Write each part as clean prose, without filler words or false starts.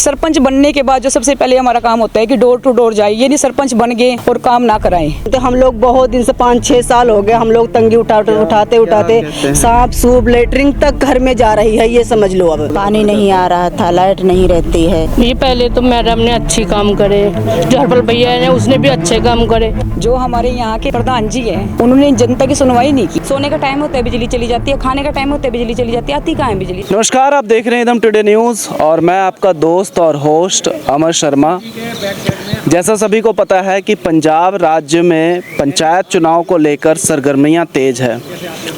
सरपंच बनने के बाद जो सबसे पहले हमारा काम होता है कि डोर टू डोर जाए, ये नहीं सरपंच बन गए और काम ना कराएं। तो हम लोग बहुत दिन से 5-6 साल हो गए, हम लोग तंगी उठाते सांप सूप लेटरिन तक घर में जा रही है, ये समझ लो। अब पानी नहीं आ रहा था, लाइट नहीं रहती है। ये पहले तो मैडम ने अच्छी काम करे, जो हरपल भैया ने उसने भी अच्छे काम करे। जो हमारे यहाँ के प्रधान जी हैं, उन्होंने जनता की सुनवाई नहीं की। सोने का टाइम होता है बिजली चली जाती है, खाने का टाइम होता है बिजली चली जाती है, आती कहाँ है बिजली। नमस्कार, आप देख रहे हैं एकदम टुडे न्यूज़ और मैं आपका दोस्त और होस्ट अमर शर्मा। जैसा सभी को पता है कि पंजाब राज्य में पंचायत चुनाव को लेकर सरगर्मियां तेज है।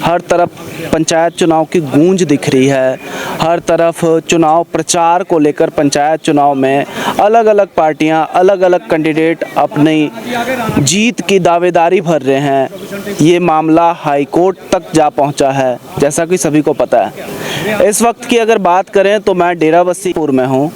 हर तरफ पंचायत चुनाव की गूंज दिख रही है। हर तरफ चुनाव प्रचार को लेकर पंचायत चुनाव में अलग अलग पार्टियां, अलग अलग कैंडिडेट अपनी जीत की दावेदारी भर रहे हैं। ये मामला हाई कोर्ट तक जा पहुंचा है, जैसा कि सभी को पता है। इस वक्त की अगर बात करें तो मैं डेराबस्सीपुर में हूं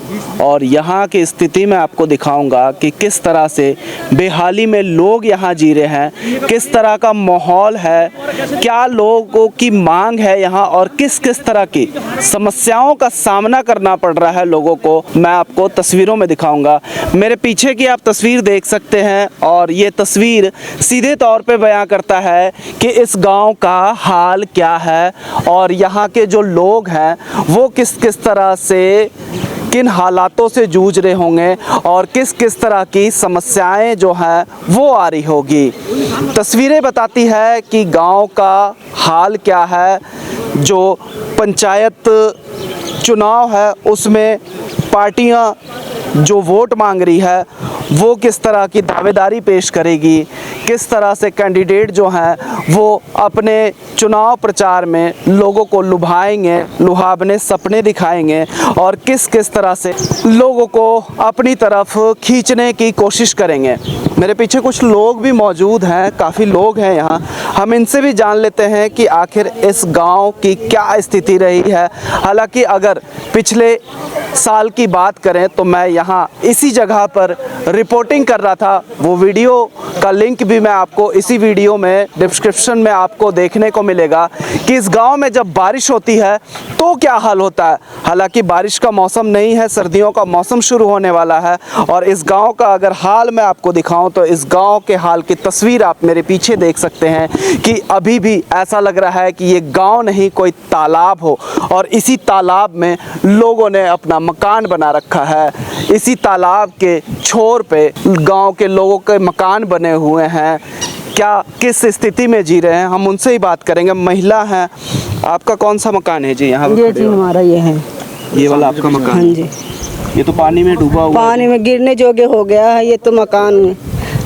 और यहाँ की स्थिति में आपको दिखाऊंगा कि किस तरह से बेहाली में लोग यहाँ जी रहे हैं, किस तरह का माहौल है, क्या लोगों की मांग है यहाँ और किस किस तरह की समस्याओं का सामना करना पड़ रहा है लोगों को, मैं आपको तस्वीरों में दिखाऊंगा। मेरे पीछे की आप तस्वीर देख सकते हैं और ये तस्वीर सीधे तौर पे बयां करता है कि इस गांव का हाल क्या है और यहाँ के जो लोग हैं वो किस किस तरह से किन हालातों से जूझ रहे होंगे और किस किस तरह की समस्याएं जो हैं वो आ रही होगी। तस्वीरें बताती है कि गांव का हाल क्या है। जो पंचायत चुनाव है उसमें पार्टियां जो वोट मांग रही है वो किस तरह की दावेदारी पेश करेगी, किस तरह से कैंडिडेट जो हैं वो अपने चुनाव प्रचार में लोगों को लुभाएंगे, लुभावने सपने दिखाएंगे और किस किस तरह से लोगों को अपनी तरफ खींचने की कोशिश करेंगे। मेरे पीछे कुछ लोग भी मौजूद हैं, काफ़ी लोग हैं यहाँ। हम इनसे भी जान लेते हैं कि आखिर इस गांव की क्या स्थिति रही है। हालांकि अगर पिछले साल की बात करें तो मैं यहाँ इसी जगह पर रिपोर्टिंग कर रहा था। वो वीडियो का लिंक भी मैं आपको इसी वीडियो में डिस्क्रिप्शन में आपको देखने को मिलेगा कि इस गांव में जब बारिश होती है तो क्या हाल होता है। हालांकि बारिश का मौसम नहीं है, सर्दियों का मौसम शुरू होने वाला है और इस गांव का अगर हाल मैं आपको दिखाऊं तो इस गांव के हाल की तस्वीर आप मेरे पीछे देख सकते हैं कि अभी भी ऐसा लग रहा है कि ये गाँव नहीं कोई तालाब हो और इसी तालाब में लोगों ने अपना मकान बना रखा है। इसी तालाब के छोर पे गांव के लोगों के मकान बने हुए हैं। क्या किस स्थिति में जी रहे हैं हम उनसे ही बात करेंगे। महिला हैं, आपका कौन सा मकान है जी यहाँ? ये जी हमारा ये है, ये वाला आपका मकान? हाँ जी। ये तो पानी में डूबा हुआ, पानी में गिरने जोगे हो गया है ये तो मकान।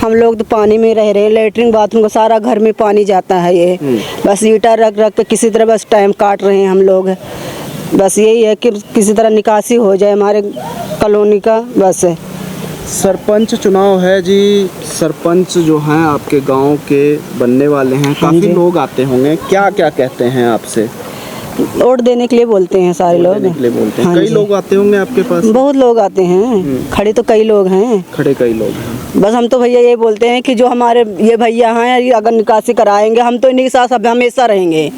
हम लोग तो पानी में रह रहे हैं, लेटरिन बाथरूम का सारा घर में पानी जाता है। ये बस ईटा रख रख के किसी तरह बस टाइम काट रहे हैं हम लोग। बस यही है कि किसी तरह निकासी हो जाए हमारे कॉलोनी का। बस सरपंच चुनाव है जी। सरपंच जो हैं आपके गांव के बनने वाले हैं, काफ़ी लोग आते होंगे, क्या क्या कहते हैं आपसे? वोट देने के लिए बोलते हैं सारे लोग। देने के लिए बोलते हैं। हाँ कई जी। लोग आते होंगे आपके पास? बहुत लोग आते हैं, खड़े तो कई लोग हैं। खड़े कई लोग हैं। बस हम तो भैया ये बोलते हैं कि जो हमारे ये भैया हैं ये अगर निकासी कराएंगे हम तो इन्हीं के साथ हमेशा रहेंगे।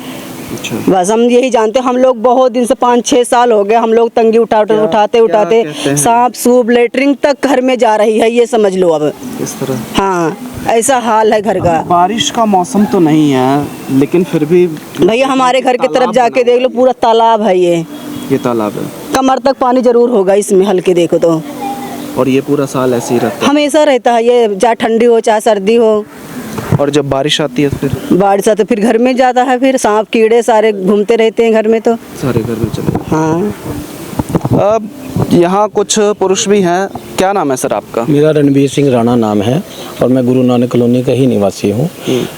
अच्छा। बस हम यही जानते हैं। हम लोग बहुत दिन से 5-6 साल हो गए, हम लोग तंगी उठाते सांप सूप लेटरिन तक घर में जा रही है, ये समझ लो। अब इस तरह, हाँ ऐसा हाल है घर का। बारिश का मौसम तो नहीं है लेकिन फिर भी भैया हमारे घर की तरफ जाके देख लो, पूरा तालाब है। ये तालाब है, कमर तक पानी जरूर होगा इसमें हल्के देखो तो। और ये पूरा साल ऐसे ही रहता है? हमेशा रहता है ये, चाहे ठंडी हो चाहे सर्दी हो। और जब बारिश आती है फिर? बारिश आती फिर घर में जाता है, फिर सांप कीड़े सारे घूमते रहते हैं घर में तो। सारे घर में चले। हाँ। अब यहाँ कुछ पुरुष भी हैं। क्या नाम है सर आपका? मेरा रणबीर सिंह राणा नाम है और मैं गुरु नानक कॉलोनी का ही निवासी हूँ।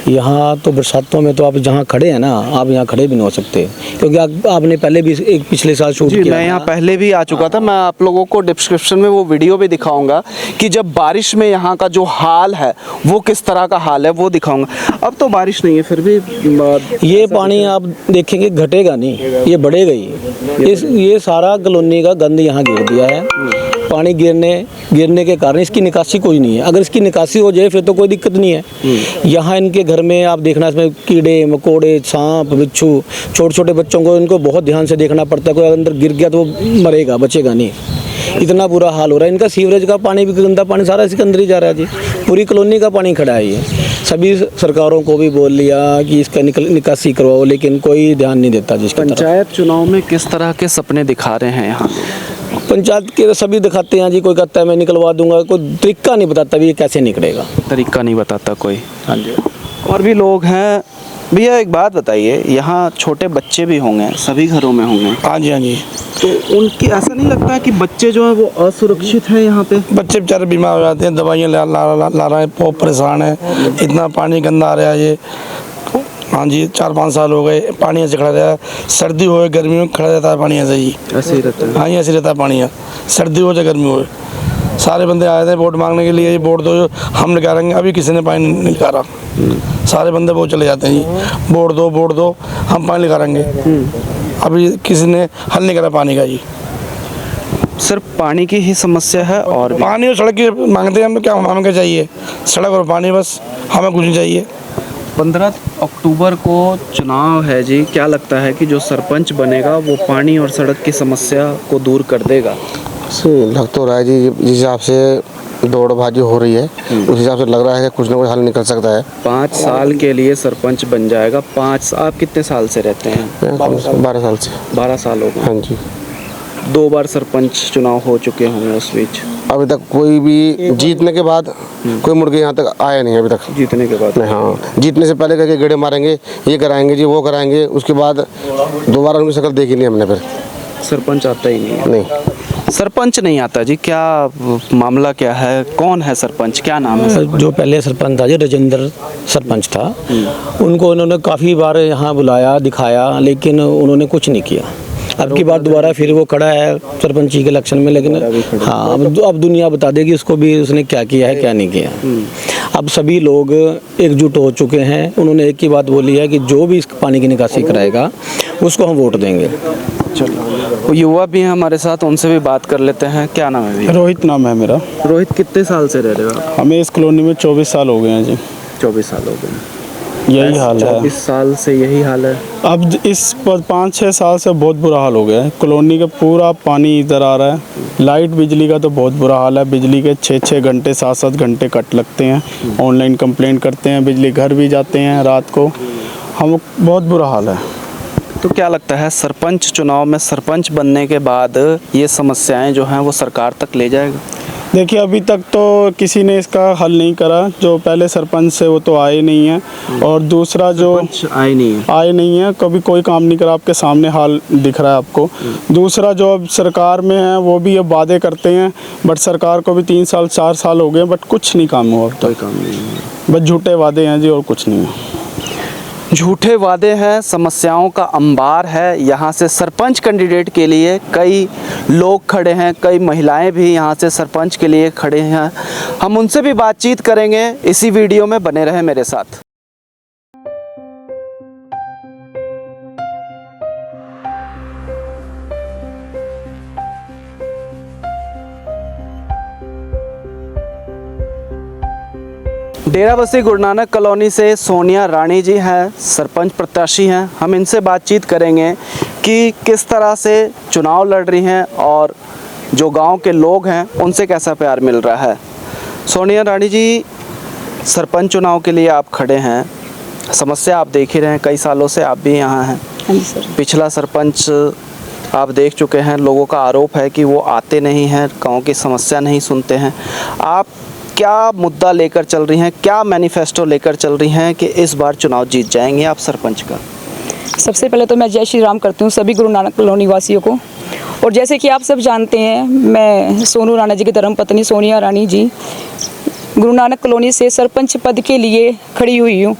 यहाँ तो बरसातों में तो आप जहाँ खड़े हैं ना, आप यहाँ खड़े भी नहीं हो सकते क्योंकि आपने पहले भी एक पिछले साल शूट किया। मैं यहाँ पहले भी आ चुका था। मैं आप लोगों को डिस्क्रिप्शन में वो वीडियो भी दिखाऊंगा कि जब बारिश में यहाँ का जो हाल है वो किस तरह का हाल है वो दिखाऊंगा। अब तो बारिश नहीं है फिर भी ये पानी आप देखेंगे घटेगा नहीं, ये बढ़ेगा ही। ये सारा कॉलोनी का गंद यहाँ गिर दिया है। पानी गिरने के कारण इसकी निकासी कोई नहीं है। अगर इसकी निकासी हो जाए फिर तो कोई दिक्कत नहीं है। यहाँ इनके घर में आप देखना, इसमें कीड़े मकोड़े सांप बिच्छू, छोटे छोटे बच्चों को इनको बहुत ध्यान से देखना पड़ता है। कोई अंदर गिर गया तो वो मरेगा, बचेगा नहीं। इतना बुरा हाल हो रहा है। इनका सीवरेज का पानी भी, गंदा पानी सारा इसके अंदर ही जा रहा है जी। पूरी कॉलोनी का पानी खड़ा है ये। सभी सरकारों को भी बोल लिया कि इसका निकासी करवाओ, लेकिन कोई ध्यान नहीं देता जिसकी तरफ। पंचायत चुनाव में किस तरह के सपने दिखा रहे हैं यहाँ? पंचायत के सभी दिखाते हैं जी, कोई कहता है मैं निकलवा दूंगा, कोई तरीका नहीं बताता भी ये कैसे निकलेगा। तरीका नहीं बताता कोई। हाँ जी। और भी लोग हैं। भैया एक बात बताइए, यहाँ छोटे बच्चे भी होंगे, सभी घरों में होंगे, हाँ जी हाँ जी। तो उनकी ऐसा नहीं लगता कि बच्चे जो है वो असुरक्षित हैं यहाँ पे? बच्चे बेचारे बीमार हो जाते हैं, दवाइयाँ ला रहे हैं, बहुत परेशान है, इतना पानी गंदा आ रहा है ये। हाँ जी, 4-5 साल हो गए पानी ऐसे खड़ा रहा है। सर्दी हो गर्मी में खड़ा रहता है पानी ऐसे ही। ऐसे ही रहता है। हाँ जी, ऐसे रहता है पानी, सर्दी हो चाहे गर्मी हो। सारे बंदे आए थे वोट मांगने के लिए, ये वोट दो, हम निकालेंगे, अभी किसी ने पानी नहीं निकाला। सारे बंदे वो चले जाते हैं जी, वोट दो, हम पानी निकालेंगे। अभी किसी ने हल नहीं करा पानी का जी। सिर्फ पानी की ही समस्या है और भी? पानी और सड़क की मांगते हैं हम, क्या हमें क्या चाहिए? सड़क और पानी, बस हमें कुछ नहीं चाहिए। 15 अक्टूबर को चुनाव है जी, क्या लगता है कि जो सरपंच बनेगा वो पानी और सड़क की समस्या को दूर कर देगा? लग तो रहा है जी, जिस हिसाब से दौड़बाजी हो रही है उस हिसाब से लग रहा है कि कुछ ना कुछ हल निकल सकता है। 5 साल के लिए सरपंच बन जाएगा। 5 आप कितने साल से रहते हैं? 12 साल से। 12 साल हो गए। हाँ जी। 2 बार सरपंच चुनाव हो चुके होंगे उस बीच। अभी तक कोई भी जीतने के बाद कोई मुड़ के यहाँ तक आया नहीं अभी तक। जीतने के बाद? नहीं, हाँ, जीतने से पहले करके गेड़े मारेंगे, ये कराएंगे जी, वो कराएंगे, उसके बाद दोबारा उनकी शक्ल देखी नहीं हमने। फिर सरपंच आता ही नहीं है? नहीं, सरपंच नहीं आता जी, क्या मामला क्या है? कौन है सरपंच, क्या नाम है सरपंच? जो पहले सरपंच था जी, राजेंद्र सरपंच था, उनको उन्होंने काफ़ी बार यहाँ बुलाया, दिखाया, लेकिन उन्होंने कुछ नहीं किया। अब की बार दोबारा फिर वो खड़ा है सरपंची के इलेक्शन में, लेकिन हाँ, अब दुनिया बता देगी उसको भी उसने क्या किया है क्या नहीं किया। अब सभी लोग एकजुट हो चुके हैं। उन्होंने एक ही बात बोली है कि जो भी इस पानी की निकासी कराएगा उसको हम वोट देंगे। चलो, युवा भी हैं हमारे साथ, उनसे भी बात कर लेते हैं। क्या नाम है भैया? रोहित नाम है मेरा। रोहित, कितने साल से रह रहे हो आप? हमें इस कॉलोनी में 24 साल हो गए हैं जी। 24 साल हो गए। यही हाल है। 24 साल से यही हाल है। अब इस 5-6 साल से बहुत बुरा हाल हो गया है। कॉलोनी का पूरा पानी इधर आ रहा है। लाइट बिजली का तो बहुत बुरा हाल है। बिजली के 6-6 घंटे 7-7 घंटे कट लगते हैं। ऑनलाइन कंप्लेंट करते हैं, बिजली घर भी जाते हैं रात को। हम बहुत बुरा हाल है। तो क्या लगता है सरपंच चुनाव में सरपंच बनने के बाद ये समस्याएं जो हैं वो सरकार तक ले जाएगा? देखिए, अभी तक तो किसी ने इसका हल नहीं करा। जो पहले सरपंच से वो तो आए नहीं हैं, और दूसरा जो आए नहीं है, कभी कोई काम नहीं करा। आपके सामने हाल दिख रहा है आपको। दूसरा जो अब सरकार में है वो भी अब वादे करते हैं, बट सरकार को भी 3 साल 4 साल हो गए, बट कुछ नहीं काम हुआ अब तक। काम नहीं है, बस झूठे वादे हैं जी, और कुछ नहीं है। झूठे वादे हैं, समस्याओं का अंबार है। यहाँ से सरपंच कैंडिडेट के लिए कई लोग खड़े हैं, कई महिलाएं भी यहाँ से सरपंच के लिए खड़े हैं। हम उनसे भी बातचीत करेंगे। इसी वीडियो में बने रहें मेरे साथ। डेराबस्सी गुरु नानक कॉलोनी से सोनिया रानी जी हैं, सरपंच प्रत्याशी हैं। हम इनसे बातचीत करेंगे कि किस तरह से चुनाव लड़ रही हैं और जो गांव के लोग हैं उनसे कैसा प्यार मिल रहा है। सोनिया रानी जी, सरपंच चुनाव के लिए आप खड़े हैं। समस्या आप देख ही रहे हैं, कई सालों से आप भी यहाँ हैं। पिछला सरपंच आप देख चुके हैं। लोगों का आरोप है कि वो आते नहीं हैं, गाँव की समस्या नहीं सुनते हैं। आप क्या मुद्दा लेकर चल रही हैं, क्या मैनिफेस्टो लेकर चल रही हैं कि इस बार चुनाव जीत जाएंगे आप सरपंच का? सबसे पहले तो मैं जय श्री राम करती हूँ सभी गुरु नानक कॉलोनी वासियों को। और जैसे कि आप सब जानते हैं, मैं सोनू राणा जी की धर्मपत्नी सोनिया रानी जी गुरु नानक कॉलोनी से सरपंच पद के लिए खड़ी हुई हूँ।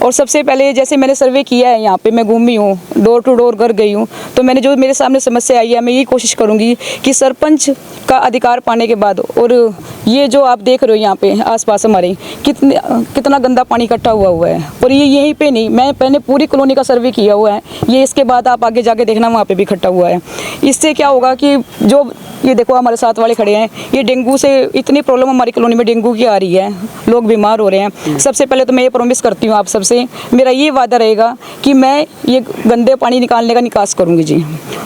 और सबसे पहले जैसे मैंने सर्वे किया है, यहाँ पे मैं घूमी हूँ, डोर टू डोर घर गई हूँ, तो मैंने जो मेरे सामने समस्या आई है, मैं यही कोशिश करूँगी कि सरपंच का अधिकार पाने के बाद और ये जो आप देख रहे हो यहाँ पे आसपास हमारे कितना गंदा पानी इकट्ठा हुआ है। और ये यहीं पे नहीं, मैंने पूरी कॉलोनी का सर्वे किया हुआ है। ये इसके बाद आप आगे जाके देखना वहाँ पे भी इकट्ठा हुआ है। इससे क्या होगा कि जो ये देखो हमारे साथ वाले खड़े हैं, ये डेंगू से इतनी प्रॉब्लम हमारी कॉलोनी में डेंगू की आ रही है, लोग बीमार हो रहे हैं। सबसे पहले तो मैं ये प्रॉमिस करती हूँ आप सबसे, मेरा ये वादा रहेगा कि मैं ये गंदे पानी निकालने का निकास करूँगी जी।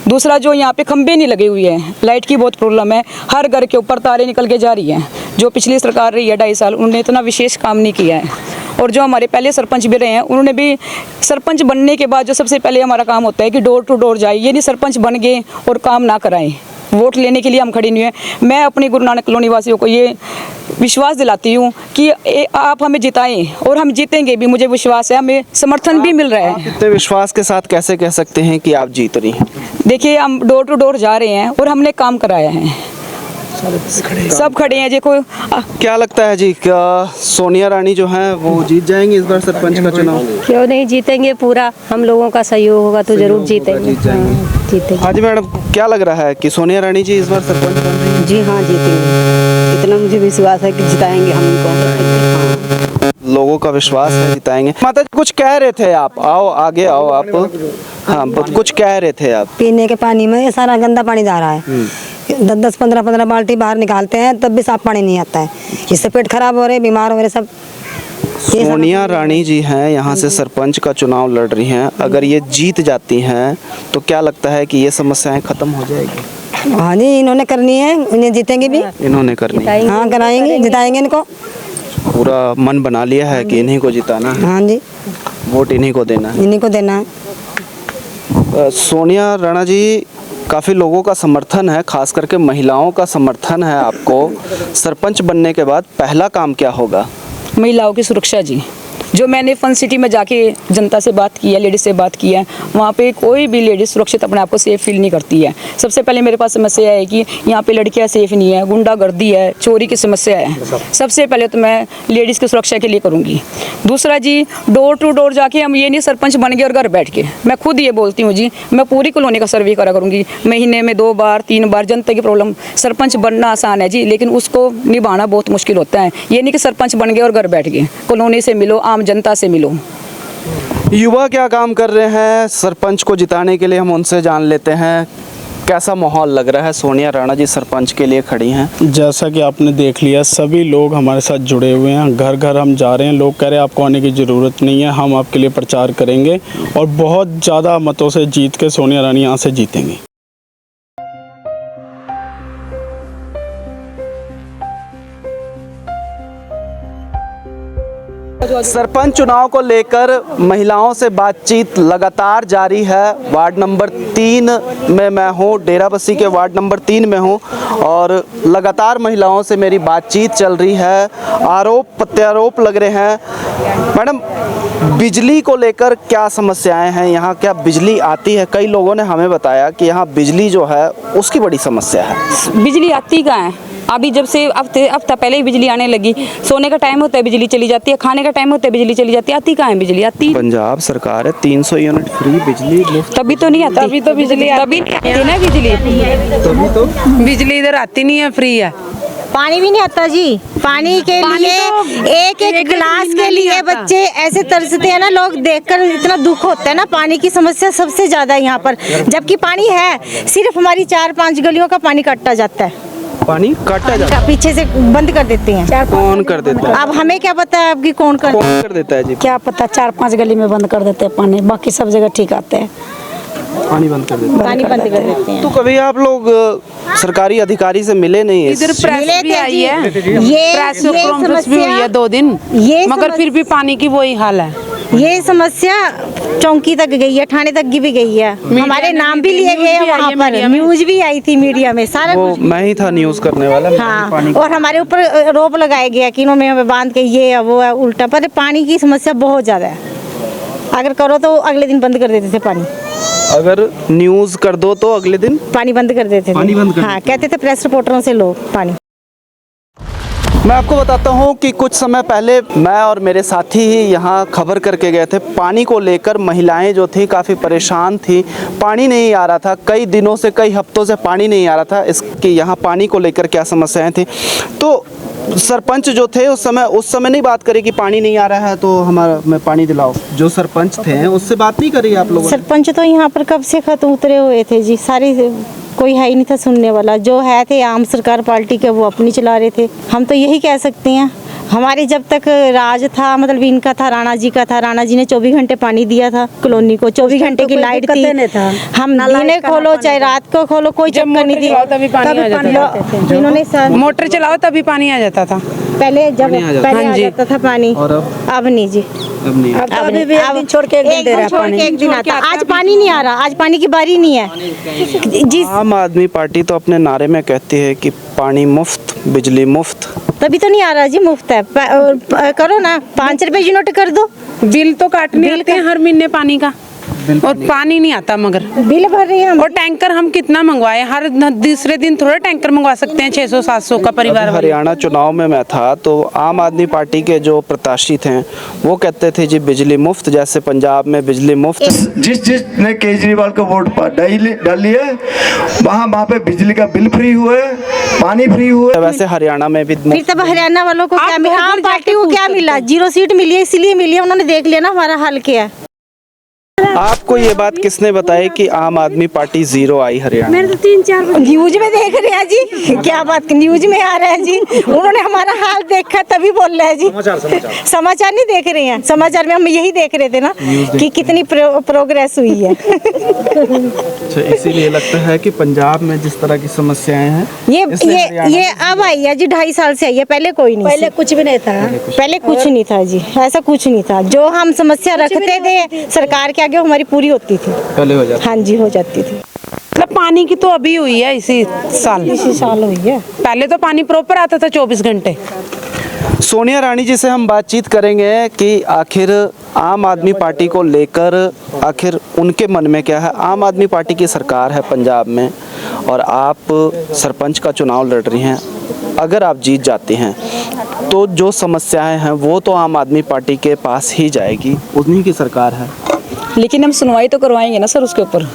दूसरा, जो यहाँ पे खंभे नहीं लगे हुए हैं, लाइट की बहुत प्रॉब्लम है, हर घर के ऊपर तारे निकल के जा रही हैं। जो पिछली सरकार रही है 2.5 साल, उन्होंने इतना विशेष काम नहीं किया है। और जो हमारे पहले सरपंच भी रहे हैं, उन्होंने भी सरपंच बनने के बाद जो सबसे पहले हमारा काम होता है कि डोर टू डोर जाए। ये नहीं सरपंच बन गए और काम ना कराएं। वोट लेने के लिए हम खड़े नहीं हुए। मैं अपनी गुरु नानक कॉलोनी वासियों को ये विश्वास दिलाती हूँ कि आप हमें जिताएं और हम जीतेंगे भी। मुझे विश्वास है, हमें समर्थन भी मिल रहा है। इतने विश्वास के साथ कैसे कह सकते हैं कि आप जीत रही हैं? देखिए, हम डोर टू डोर जा रहे हैं और हमने काम कराया है। सब खड़े हैं। देखो, क्या लगता है जी, क्या सोनिया रानी जो हैं वो जीत जाएंगी इस बार सरपंच का चुनाव? क्यों नहीं जीतेंगे, पूरा हम लोगों का सहयोग होगा तो जरूर जीतेंगे। जीतेंगे। हाँ जी मैडम, क्या लग रहा है कि सोनिया रानी जी इस बार सरपंच बन रही हैं? जी हाँ, जीतेंगे। इतना मुझे विश्वास है कि जिताएंगे हम उनको। लोगों का विश्वास है जिताएंगे। माता जी कुछ कह रहे थे आप, आओ आगे आओ आप। हाँ, कुछ कह रहे थे आप। पीने के पानी में ये सारा गंदा पानी जा रहा है। 10-15 बाल्टी बाहर निकालते हैं तब भी साफ पानी नहीं आता है। इससे पेट खराब हो रहे, बीमार हो रहे सब। सोनिया रानी जी हैं, यहाँ से सरपंच का चुनाव लड़ रही हैं। अगर ये जीत जाती हैं तो क्या लगता है कि ये समस्याएं खत्म हो जाएगी? हाँ जी, इन्होंने करनी है, इन्हें जीतेंगे भी। इन्होंने करनी है। हाँ, कराएंगे, जिताएंगे इनको। पूरा मन बना लिया है कि इन्हीं को जिताना है। हाँ जी, वोट इन्हीं को देना है। इन्हीं को देना है। सोनिया राणा जी, काफ़ी लोगों का समर्थन है, खास करके महिलाओं का समर्थन है आपको। सरपंच बनने के बाद पहला काम क्या होगा? महिलाओं की सुरक्षा जी। जो मैंने फन सिटी में जाके जनता से बात की है, लेडीज़ से बात की है, वहाँ पे कोई भी लेडीज़ सुरक्षित अपने आप को सेफ फील नहीं करती है। सबसे पहले मेरे पास समस्या है कि यहाँ पे लड़कियाँ सेफ नहीं है, गुंडागर्दी है, चोरी की समस्या है। सबसे पहले तो मैं लेडीज़ की सुरक्षा के लिए करूँगी। दूसरा जी, डोर टू डोर जाके हम ये नहीं सरपंच बन गए और घर बैठ के। मैं खुद ये बोलती हूँ जी, मैं पूरी कॉलोनी का सर्वे करा करूँगी, महीने में 2 बार 3 बार। जनता की प्रॉब्लम, सरपंच बनना आसान है जी, लेकिन उसको निभाना बहुत मुश्किल होता है। ये नहीं कि सरपंच बन गए और घर बैठ गए। कॉलोनी से मिलो, आम जनता से मिलो। युवा क्या काम कर रहे हैं सरपंच को जिताने के लिए, हम उनसे जान लेते हैं। कैसा माहौल लग रहा है? सोनिया राणा जी सरपंच के लिए खड़ी हैं। जैसा कि आपने देख लिया, सभी लोग हमारे साथ जुड़े हुए हैं। घर घर हम जा रहे हैं, लोग कह रहे हैं आपको आने की ज़रूरत नहीं है, हम आपके लिए प्रचार करेंगे और बहुत ज़्यादा मतों से जीत के सोनिया रानी यहाँ से जीतेंगी। सरपंच चुनाव को लेकर महिलाओं से बातचीत लगातार जारी है। वार्ड नंबर 3 में मैं हूँ, डेराबस्सी के वार्ड नंबर 3 में हूँ और लगातार महिलाओं से मेरी बातचीत चल रही है। आरोप प्रत्यारोप लग रहे हैं। मैडम, बिजली को लेकर क्या समस्याएं हैं यहाँ? क्या बिजली आती है? कई लोगों ने हमें बताया कि यहाँ बिजली जो है उसकी बड़ी समस्या है। बिजली आती कहाँ है? अभी जब से हफ्ता पहले ही बिजली आने लगी। सोने का टाइम होता है बिजली चली जाती है, खाने का टाइम होता है बिजली चली जाती है। आती कहाँ है बिजली? आती पंजाब सरकार है 300 यूनिट फ्री बिजली मुफ्त। तभी तो नहीं आती। तभी तो बिजली तभी नहीं आती ना बिजली। तभी तो बिजली इधर आती नहीं है, फ्री है। पानी भी नहीं आता जी। पानी के लिए एक गिलास के लिए बच्चे ऐसे तरसते हैं ना, लोग देखकर इतना दुख होता है ना। पानी की समस्या सबसे ज्यादा है यहाँ पर, जबकि पानी है, सिर्फ हमारी 4-5 गलियों का पानी काटा जाता है। पानी काटा जाता है, पीछे से बंद कर देते हैं। कौन कर देता है? अब हमें क्या पता है आपकी कौन कर देता है जी? क्या पता, 4-5 गली में बंद कर देते हैं पानी, बाकी सब जगह ठीक आते हैं। पानी बंद कर देते हैं। पानी बंद कर देते हैं। तो कभी आप लोग सरकारी अधिकारी से मिले नहीं? इधर प्रेस भी आई है, ये प्रेस कॉन्फ्रेंस भी हुई है 2 दिन, मगर फिर भी पानी की वही हाल है। ये समस्या चौकी तक गई है, थाने तक की भी गई है। हमारे नाम भी लिए गए हैं वहाँ पर, न्यूज भी आई थी मीडिया में, सारा कुछ। मैं ही था न्यूज करने वाला। हाँ, और हमारे ऊपर आरोप लगाया गया कि इन्होंने हमें बांध के ये है वो है उल्टा। पर पानी की समस्या बहुत ज्यादा है। अगर करो तो अगले दिन बंद कर देते थे पानी। अगर न्यूज कर दो तो अगले दिन पानी बंद कर देते थे। हाँ, कहते थे प्रेस रिपोर्टरों से लो पानी। मैं आपको बताता हूँ कि कुछ समय पहले मैं और मेरे साथी ही यहाँ खबर करके गए थे। पानी को लेकर महिलाएं जो थी काफ़ी परेशान थी, पानी नहीं आ रहा था, कई दिनों से कई हफ्तों से पानी नहीं आ रहा था। इसकी यहाँ पानी को लेकर क्या समस्याएं थी, तो सरपंच जो थे उस समय नहीं बात करी कि पानी नहीं आ रहा है तो हमारा में पानी दिलाओ। जो सरपंच थे उससे बात नहीं करी आप लोगों ने? सरपंच तो यहाँ पर कब से खत्म उतरे हुए थे जी, सारी कोई है ही नहीं था सुनने वाला। जो है थे आम सरकार पार्टी के, वो अपनी चला रहे थे। हम तो यही कह सकते हैं, हमारे जब तक राज था, मतलब इनका था, राणा जी का था, राणा जी ने 24 घंटे पानी दिया था कॉलोनी को, 24 घंटे की लाइट थी। हम दिने खोलो चाहे रात को खोलो, कोई चक्कर नहीं दिया, तभी पानी आ जाता था। इन्होंने मोटर चलाओ तभी पानी आ जाता था। पहले जब पहले आ जाता था पानी, अब नहीं जी, अब नहीं। अब एक दिन छोड़ के एक दिन आता। आज पानी नहीं आ रहा, आज पानी की बारी नहीं है जी। आम आदमी पार्टी तो अपने नारे में कहती है कि पानी मुफ्त, बिजली मुफ्त, तभी तो नहीं आ रहा जी, मुफ्त है। करो ना, 5 रुपए यूनिट कर दो। बिल तो काटने आते हैं हर महीने पानी का, और पानी नहीं आता, मगर बिल भर रहे हैं हम। और टैंकर हम कितना मंगवाए, हर दूसरे दिन थोड़ा टैंकर मंगवा सकते हैं 600-700 का परिवार। हरियाणा चुनाव में मैं था तो आम आदमी पार्टी के जो प्रत्याशी थे वो कहते थे जी बिजली मुफ्त, जैसे पंजाब में बिजली मुफ्त। जिसने केजरीवाल को वोट डाली है वहाँ पे बिजली का बिल फ्री हुए, पानी फ्री हुए। वैसे हरियाणा में भी फिर तब हरियाणा वालों को क्या मिला, आम पार्टी को क्या मिला? 0 सीट मिली है, इसलिए मिली है, उन्होंने देख लिया ना हमारा हाल क्या है। आपको ये बात किसने बताई कि आम आदमी पार्टी 0 आई हरियाणा? मैंने तो 3-4 न्यूज में देख रहे हैं जी। क्या बात, न्यूज में आ रहा है जी, उन्होंने हमारा हाल देखा तभी बोल रहे हैं जी। समाचार नहीं देख रहे हैं, समाचार में हम यही देख रहे थे ना कि कितनी प्रोग्रेस हुई है। अच्छा, इसीलिए लगता है कि पंजाब में जिस तरह की समस्याएं हैं ये अब आई है जी, 2.5 साल से आई है, पहले कोई नहीं, पहले कुछ भी नहीं था, पहले कुछ नहीं था जी, ऐसा कुछ नहीं था। जो हम समस्या रखते थे सरकार के आगे हमारी पूरी होती थी, पहले हो जाती। हाँ जी, हो जाती थी। मतलब पानी की तो अभी हुई है, इसी साल हुई है। पहले तो पानी प्रॉपर आता था 24 घंटे। सोनिया रानी जी से हम बातचीत करेंगे कि आखिर आम आदमी पार्टी को लेकर आखिर उनके मन में क्या है। आम आदमी पार्टी की सरकार है पंजाब में और आप सरपंच का चुनाव लड़ रही हैं। अगर आप जीत जाती हैं तो जो समस्याएं हैं वो तो आम आदमी पार्टी के पास ही जाएगी, उन्हीं की सरकार है। लेकिन हम सुनवाई तो करवाएंगे ना सर उसके ऊपर।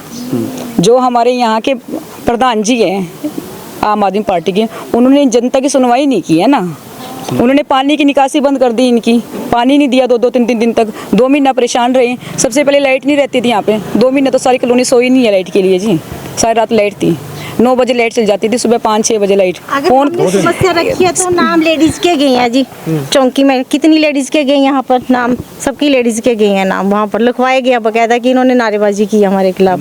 जो हमारे यहाँ के प्रधान जी हैं आम आदमी पार्टी के, उन्होंने जनता की सुनवाई नहीं की है ना। उन्होंने पानी की निकासी बंद कर दी, इनकी पानी नहीं दिया 2-2, 3-3 दिन तक। 2 महीना परेशान रहे। सबसे पहले लाइट नहीं रहती थी यहाँ पे, 2 महीने तो सारी कॉलोनी सोई नहीं है लाइट के लिए जी। सारी रात लाइट थी, 9 बजे लाइट चल जाती थी, सुबह 5-6 बजे लाइट। कौन समस्या रखी है तो नाम लेडीज के गए हैं जी, चौकी में कितनी लेडीज के गए यहाँ पर, नाम सबकी लेडीज के गए हैं, नाम वहाँ पर लिखवाया गया बकायदा कि इन्होंने नारेबाजी की हमारे खिलाफ।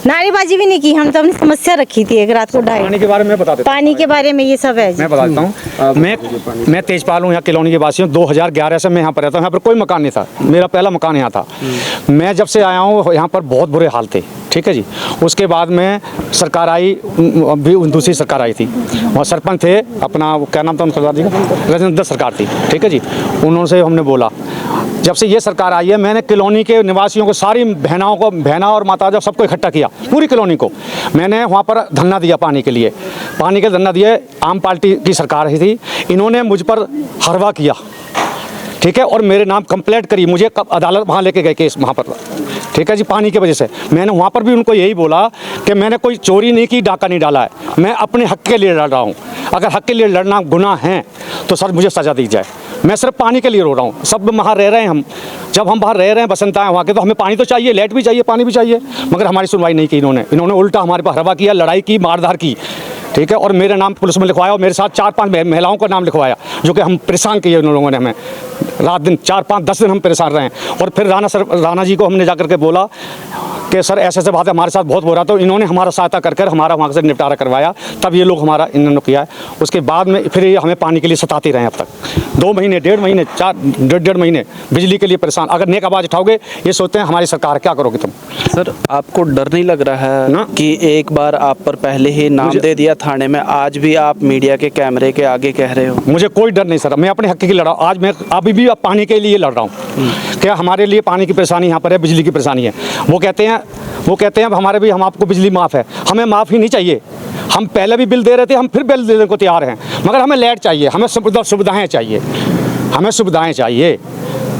नारेबाजी भी नहीं की, हम तो अपनी समस्या रखी थी एक रात को। पानी के बारे में बता देता हूं। पानी के बारे में ये सब है जी। मैं बता देता हूँ। मैं तेजपाल हूँ, यहाँ कॉलोनी के वासी हूँ। 2011 से मैं यहाँ पर रहता हूँ। यहाँ पर कोई मकान नहीं था, मेरा पहला मकान यहाँ था। मैं जब से आया हूँ यहाँ पर बहुत बुरे हाल थे, ठीक है जी। उसके बाद में सरकार आई, अभी दूसरी सरकार आई थी, वहाँ सरपंच थे अपना, वो क्या नाम था सरदार जी का, राजेंद्र सरकार थी, ठीक है जी। उन्होंने हमने बोला, जब से ये सरकार आई है मैंने कॉलोनी के निवासियों को, सारी बहना और माता जब सबको इकट्ठा किया, पूरी कॉलोनी को मैंने वहाँ पर धरना दिया पानी के लिए। पानी के धरना दिए, आम पार्टी की सरकार ही थी, इन्होंने मुझ पर हरवा किया, ठीक है, और मेरे नाम कंप्लेंट करी, मुझे अदालत वहाँ लेके गए केस वहाँ पर, ठीक है जी। पानी की वजह से मैंने वहाँ पर भी उनको यही बोला कि मैंने कोई चोरी नहीं की, डाका नहीं डाला है, मैं अपने हक के लिए लड़ रहा हूँ। अगर हक के लिए लड़ना गुनाह है तो सर मुझे सज़ा दी जाए। मैं सिर्फ पानी के लिए रो रहा हूँ। सब वहाँ रह रहे हैं हम, जब हम बाहर रह रहे हैं बसंत आए वहाँ के, तो हमें पानी तो चाहिए, लाइट भी चाहिए, पानी भी चाहिए, मगर हमारी सुनवाई नहीं की इन्होंने उल्टा हमारे पर हरवा किया, लड़ाई की, मारधार की, ठीक है। और मेरे नाम पुलिस में लिखवाया और मेरे साथ 4-5 महिलाओं का नाम लिखवाया, जो कि हम परेशान किए उन लोगों ने हमें। रात दिन 4-5-10 दिन हम परेशान रहे। और फिर राणा जी को हमने जा करके बोला कि सर ऐसे ऐसे बात है, हमारे साथ बहुत हो रहा, तो इन्होंने हमारा सहायता कर हमारा वहाँ से निपटारा करवाया, तब ये लोग हमारा इन्होंने किया है। उसके बाद में फिर ये हमें पानी के लिए सताते रहे अब तक 2 महीने, 1.5 महीने, 1.5 महीने बिजली के लिए परेशान। अगर नेक आवाज़ उठाओगे ये सोचते हैं हमारी सरकार क्या करोगे तुम। सर आपको डर नहीं लग रहा है ना कि एक बार आप पर पहले ही नाम दे दिया थाने में, आज भी आप मीडिया के कैमरे के आगे कह रहे हो? मुझे कोई डर नहीं सर, मैं अपने हक के लिए लड़ा। आज मैं अभी भी पानी के लिए लड़ रहा हूँ। क्या हमारे लिए पानी की परेशानी यहाँ पर है, बिजली की परेशानी है। वो कहते हैं अब हमारे भी, हम आपको बिजली माफ़ है, हमें माफ़ ही नहीं चाहिए, हम पहले भी बिल दे रहे थे, हम फिर बिल देने को तैयार हैं, मगर हमें लाइट चाहिए, हमें सुविधाएं चाहिए, हमें सुविधाएं चाहिए,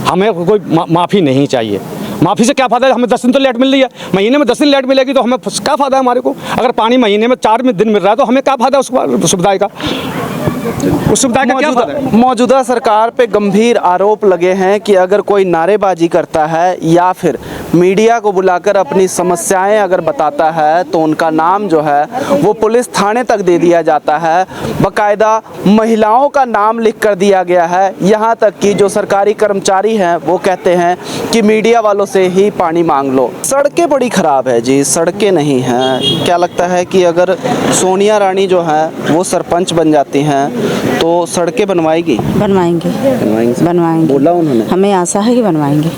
हमें कोई माफ़ी नहीं चाहिए। माफ़ी से क्या फ़ायदा है? हमें 10 दिन तो लाइट मिल रही है, महीने में 10 दिन लाइट मिलेगी तो हमें क्या फ़ायदा है हमारे को? अगर पानी महीने में 4 दिन मिल रहा है तो हमें क्या फ़ायदा उस सुविधा का? उस सुविधा का क्या फ़ायदा है? मौजूदा सरकार पे गंभीर आरोप लगे हैं कि अगर कोई नारेबाजी करता है या फिर मीडिया को बुलाकर अपनी समस्याएं अगर बताता है तो उनका नाम जो है वो पुलिस थाने तक दे दिया जाता है। बाकायदा महिलाओं का नाम लिख कर दिया गया है। यहाँ तक कि जो सरकारी कर्मचारी हैं वो कहते हैं कि मीडिया वालों से ही पानी मांग लो। सड़कें बड़ी ख़राब है जी, सड़कें नहीं हैं। क्या लगता है कि अगर सोनिया रानी जो है वो सरपंच बन जाती हैं तो सड़कें बनवाएगी? बनवाएंगे, बनवाएंगे। बोला उन्होंने? हमें आशा है कि बनवाएंगे।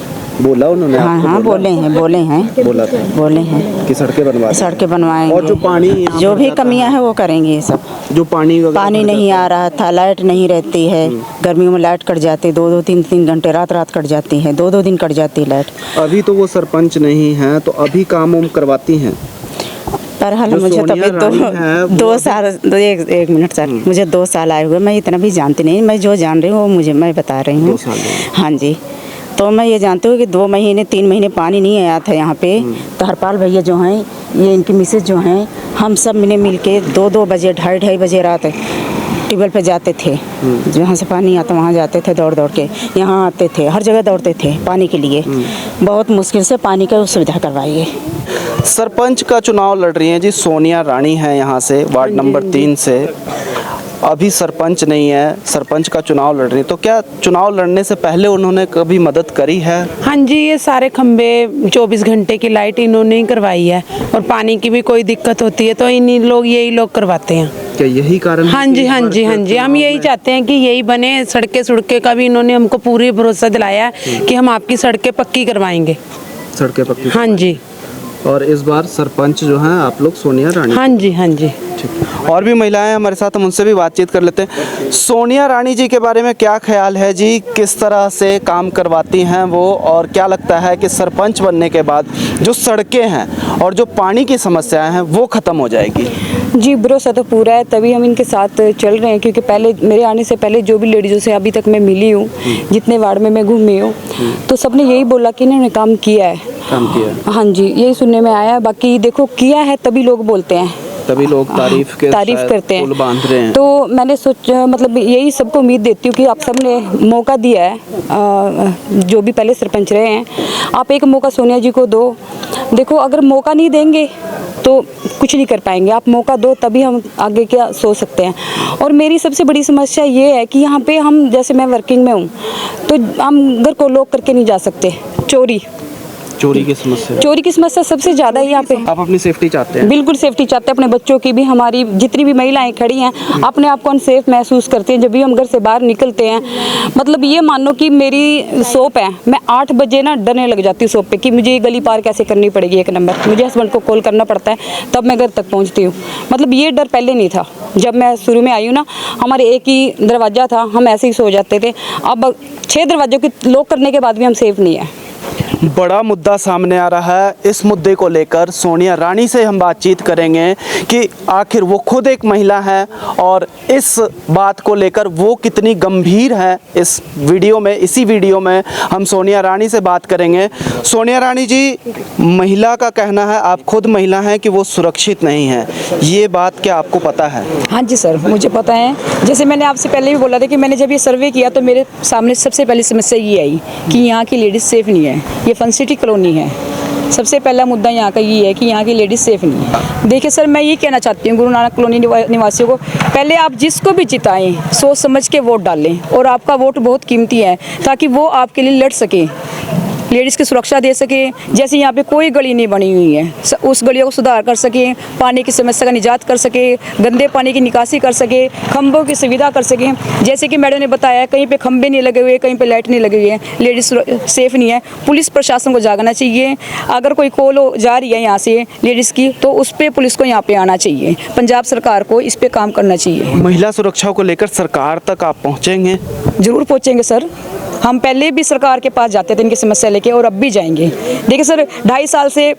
बोला उन्होंने? हाँ हाँ, बोले हैं बोला था बोले हैं कि सड़कें बनवाएंगे। और जो पानी जो भी कमियां हैं वो करेंगे ये सब। जो पानी नहीं आ रहा था, लाइट नहीं रहती है, गर्मियों में लाइट कट जाती, 2-2 3-3 घंटे रात रात कट जाती है, 2-2 दिन कट जाती है लाइट। अभी तो वो सरपंच नहीं है तो अभी काम उम करवाती हैं? पर हाल मुझे तो अभी 2 साल, एक मिनट सर, मुझे 2 साल आए हुए, मैं इतना भी जानती नहीं, मैं जो जान रही हूँ वो मैं बता रही हूँ। हाँ जी, तो मैं ये जानती हूँ कि 2 महीने 3 महीने पानी नहीं आया था यहाँ पे। तो हरपाल भैया जो हैं, ये इनकी मिसेज जो हैं, हम सब मिल के 2-2 बजे 2:30 बजे रात ट्यूबवेल पे जाते थे। जहाँ से पानी आता वहाँ जाते थे, दौड़ के यहाँ आते थे, हर जगह दौड़ते थे पानी के लिए। बहुत मुश्किल से पानी का सुविधा करवाई है। सरपंच का चुनाव लड़ रही हैं जी सोनिया रानी है, यहाँ से वार्ड नंबर 3 से। अभी सरपंच नहीं है, सरपंच का चुनाव लड़ रही है, तो क्या चुनाव लड़ने से पहले उन्होंने कभी मदद करी है? हाँ जी, ये सारे खंबे 24 घंटे की लाइट इन्होंने ही करवाई है, और पानी की भी कोई दिक्कत होती है तो यही लोग करवाते हैं। क्या यही कारण? हाँ जी, हम यही चाहते हैं कि यही बने। सड़कें का भी इन्होंने हमको पूरी भरोसा दिलाया है कि हम आपकी सड़कें पक्की करवाएंगे। सड़कें पक्की? हाँ जी। और इस बार सरपंच जो हैं आप लोग सोनिया रानी? हाँ जी। और भी महिलाएं हमारे साथ, हम उनसे भी बातचीत कर लेते हैं। सोनिया रानी जी के बारे में क्या ख्याल है जी, किस तरह से काम करवाती हैं वो, और क्या लगता है कि सरपंच बनने के बाद जो सड़कें हैं और जो पानी की समस्याएं हैं वो ख़त्म हो जाएगी? जी, भरोसा तो पूरा है, तभी हम इनके साथ चल रहे हैं। क्योंकि पहले मेरे आने से पहले जो भी लेडीज़ों से अभी तक मैं मिली हूँ, जितने वार्ड में मैं घूमी हूँ, तो सबने यही बोला कि इन्होंने काम किया है। हाँ जी, यही सुनने में आया है। बाकी देखो, किया है तभी लोग बोलते हैं, तभी लोग तारीफ करते हैं, बांध रहे हैं। तो मैंने मतलब यही सबको उम्मीद देती हूँ कि आप सबने मौका दिया है, जो भी पहले सरपंच रहे हैं, आप एक मौका सोनिया जी को दो। देखो, अगर मौका नहीं देंगे तो कुछ नहीं कर पाएंगे। आप मौका दो, तभी हम आगे क्या सोच सकते हैं। और मेरी सबसे बड़ी समस्या ये है कि यहाँ पे हम, जैसे मैं वर्किंग में हूँ, तो हम घर को लॉक करके नहीं जा सकते। चोरी की समस्या सबसे ज़्यादा है यहाँ पे। आप अपनी सेफ्टी चाहते हैं? बिल्कुल सेफ्टी चाहते हैं, अपने बच्चों की भी। हमारी जितनी भी महिलाएं खड़ी हैं अपने आप को अनसेफ महसूस करती हैं जब भी हम घर से बाहर निकलते हैं। मतलब ये मानो कि मेरी शॉप है, मैं 8 बजे ना डरने लग जाती हूँ शॉप पे कि मुझे ये गली पार कैसे करनी पड़ेगी। 1 नंबर मुझे हस्बैंड को कॉल करना पड़ता है, तब मैं घर तक पहुँचती हूँ। मतलब ये डर पहले नहीं था। जब मैं शुरू में आई हूँ ना, हमारे एक ही दरवाज़ा था, हम ऐसे ही सो जाते थे। अब 6 दरवाज़ों की लॉक करने के बाद भी हम सेफ नहीं है। बड़ा मुद्दा सामने आ रहा है। इस मुद्दे को लेकर सोनिया रानी से हम बातचीत करेंगे कि आखिर वो खुद एक महिला है और इस बात को लेकर वो कितनी गंभीर है। इसी वीडियो में हम सोनिया रानी से बात करेंगे। सोनिया रानी जी, महिला का कहना है, आप खुद महिला हैं, कि वो सुरक्षित नहीं है। ये बात क्या आपको पता है? हाँ जी सर, मुझे पता है। जैसे मैंने आपसे पहले भी बोला था कि मैंने जब ये सर्वे किया तो मेरे सामने सबसे पहली समस्या ये आई कि यहाँ की लेडीज़ सेफ नहीं है। ये फन सिटी कॉलोनी है। सबसे पहला मुद्दा यहाँ का ये है कि यहाँ की लेडीज़ सेफ नहीं है। देखिए सर, मैं ये कहना चाहती हूँ गुरु नानक कॉलोनी निवासियों को, पहले आप जिसको भी जिताएं सोच समझ के वोट डालें, और आपका वोट बहुत कीमती है ताकि वो आपके लिए लड़ सके, लेडीज़ की सुरक्षा दे सके। जैसे यहाँ पे कोई गली नहीं बनी हुई है, उस गलियों को सुधार कर सके, पानी की समस्या का निजात कर सके, गंदे पानी की निकासी कर सके, खंभों की सुविधा कर सके। जैसे कि मैडम ने बताया, कहीं पे खंभे नहीं लगे हुए, कहीं पे लाइट नहीं लगी हुई है, लेडीज़ सेफ नहीं है। पुलिस प्रशासन को जागना चाहिए। अगर कोई कॉल जा रही है यहाँ से लेडीज़ की, तो उस पर पुलिस को यहाँ पे आना चाहिए। पंजाब सरकार को इस पर काम करना चाहिए। महिला सुरक्षा को लेकर सरकार तक आप पहुँचेंगे? ज़रूर पहुँचेंगे सर। हम पहले भी सरकार के पास जाते थे इनकी समस्या लेके और अब भी जाएंगे। देखिए सर, 2.5 साल से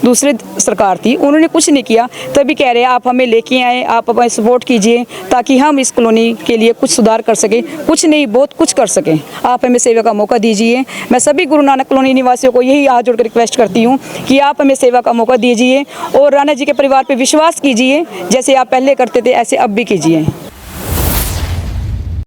दूसरे सरकार थी, उन्होंने कुछ नहीं किया, तभी कह रहे हैं आप हमें लेके आए, आप हमें सपोर्ट कीजिए ताकि हम इस कॉलोनी के लिए कुछ सुधार कर सकें। कुछ नहीं, बहुत कुछ कर सकें। आप हमें सेवा का मौका दीजिए। मैं सभी गुरु नानक कॉलोनी निवासियों को यही हाथ जोड़कर रिक्वेस्ट करती हूँ कि आप हमें सेवा का मौका दीजिए और राणा जी के परिवार पर विश्वास कीजिए। जैसे आप पहले करते थे ऐसे अब भी कीजिए।